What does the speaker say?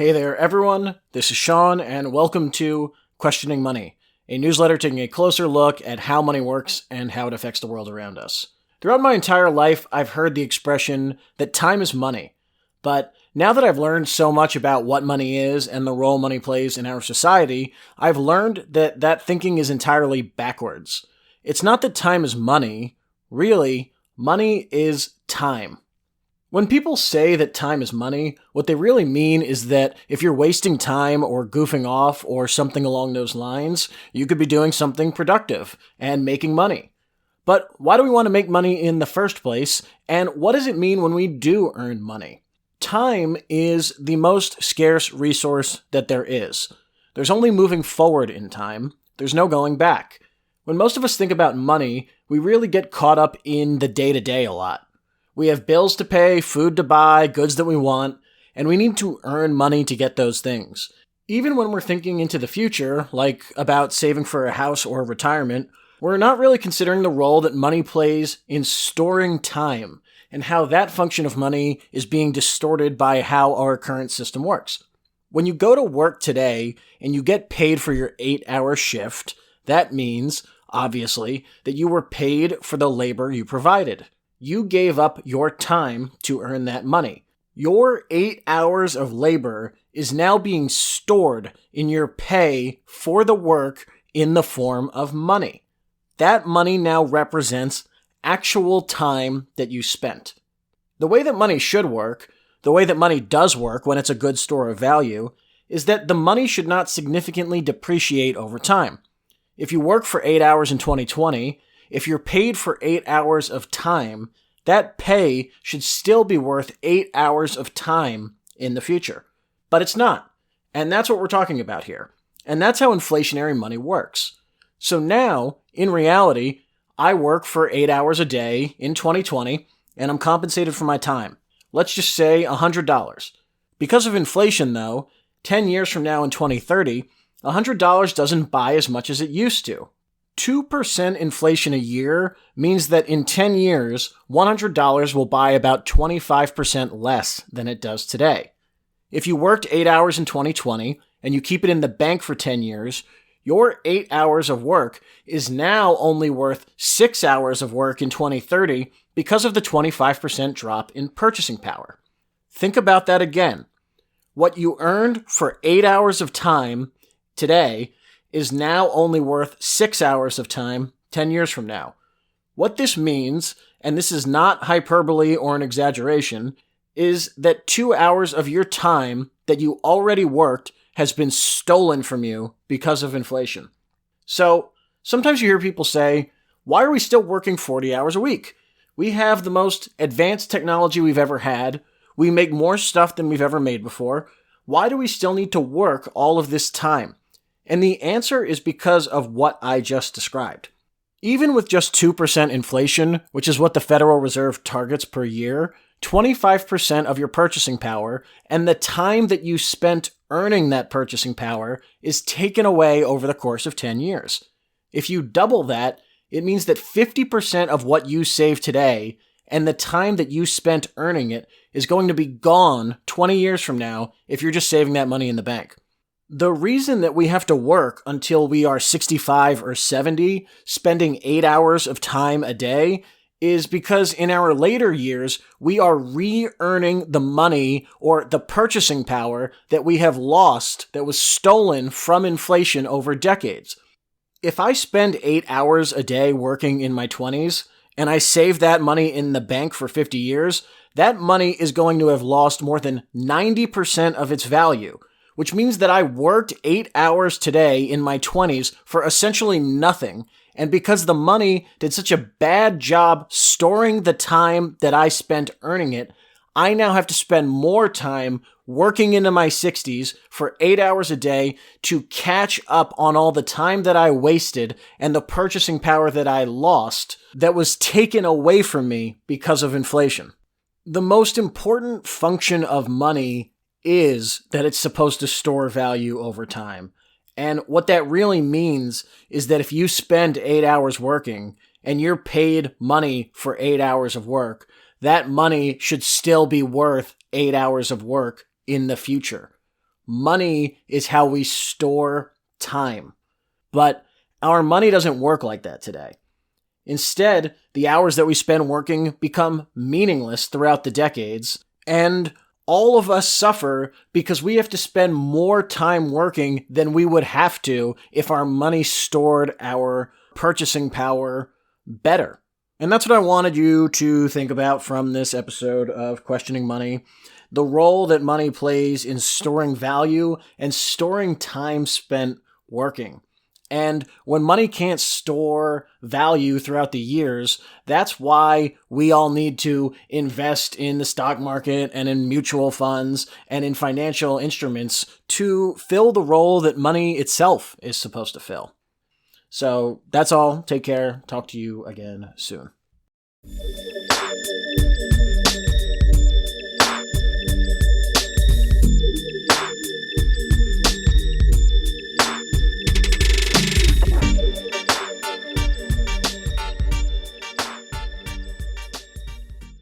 Hey there, everyone. This is Sean, and welcome to Questioning Money, a newsletter taking a closer look at how money works and how it affects the world around us. Throughout my entire life, I've heard the expression that time is money. But now that I've learned so much about what money is and the role money plays in our society, I've learned that that thinking is entirely backwards. It's not that time is money. Really, money is time. When people say that time is money, what they really mean is that if you're wasting time or goofing off or something along those lines, you could be doing something productive and making money. But why do we want to make money in the first place, and what does it mean when we do earn money? Time is the most scarce resource that there is. There's only moving forward in time. There's no going back. When most of us think about money, we really get caught up in the day-to-day a lot. We have bills to pay, food to buy, goods that we want, and we need to earn money to get those things. Even when we're thinking into the future, like about saving for a house or retirement, we're not really considering the role that money plays in storing time and how that function of money is being distorted by how our current system works. When you go to work today and you get paid for your 8-hour shift, that means, obviously, that you were paid for the labor you provided. You gave up your time to earn that money. Your 8 hours of labor is now being stored in your pay for the work in the form of money. That money now represents actual time that you spent. The way that money should work, the way that money does work when it's a good store of value, is that the money should not significantly depreciate over time. If you work for 8 hours in 2020, if you're paid for 8 hours of time, that pay should still be worth 8 hours of time in the future. But it's not. And that's what we're talking about here. And that's how inflationary money works. So now, in reality, I work for 8 hours a day in 2020, and I'm compensated for my time. Let's just say $100. Because of inflation, though, 10 years from now in 2030, $100 doesn't buy as much as it used to. 2% inflation a year means that in 10 years, $100 will buy about 25% less than it does today. If you worked 8 hours in 2020 and you keep it in the bank for 10 years, your 8 hours of work is now only worth 6 hours of work in 2030 because of the 25% drop in purchasing power. Think about that again. What you earned for 8 hours of time today is now only worth 6 hours of time 10 years from now. What this means, and this is not hyperbole or an exaggeration, is that 2 hours of your time that you already worked has been stolen from you because of inflation. So, sometimes you hear people say, why are we still working 40 hours a week? We have the most advanced technology we've ever had. We make more stuff than we've ever made before. Why do we still need to work all of this time? And the answer is because of what I just described. Even with just 2% inflation, which is what the Federal Reserve targets per year, 25% of your purchasing power and the time that you spent earning that purchasing power is taken away over the course of 10 years. If you double that, it means that 50% of what you save today and the time that you spent earning it is going to be gone 20 years from now if you're just saving that money in the bank. The reason that we have to work until we are 65 or 70, spending 8 hours of time a day, is because in our later years, we are re-earning the money or the purchasing power that we have lost that was stolen from inflation over decades. If I spend 8 hours a day working in my 20s, and I save that money in the bank for 50 years, that money is going to have lost more than 90% of its value, which means that I worked 8 hours today in my 20s for essentially nothing. And because the money did such a bad job storing the time that I spent earning it, I now have to spend more time working into my 60s for 8 hours a day to catch up on all the time that I wasted and the purchasing power that I lost that was taken away from me because of inflation. The most important function of money is that it's supposed to store value over time. And what that really means is that if you spend 8 hours working and you're paid money for 8 hours of work, that money should still be worth 8 hours of work in the future. money is how we store time. But our money doesn't work like that today. Instead, the hours that we spend working become meaningless throughout the decades, and all of us suffer because we have to spend more time working than we would have to if our money stored our purchasing power better. And that's what I wanted you to think about from this episode of Questioning Money. The role that money plays in storing value and storing time spent working. And when money can't store value throughout the years, that's why we all need to invest in the stock market and in mutual funds and in financial instruments to fill the role that money itself is supposed to fill. So that's all. Take care. Talk to you again soon.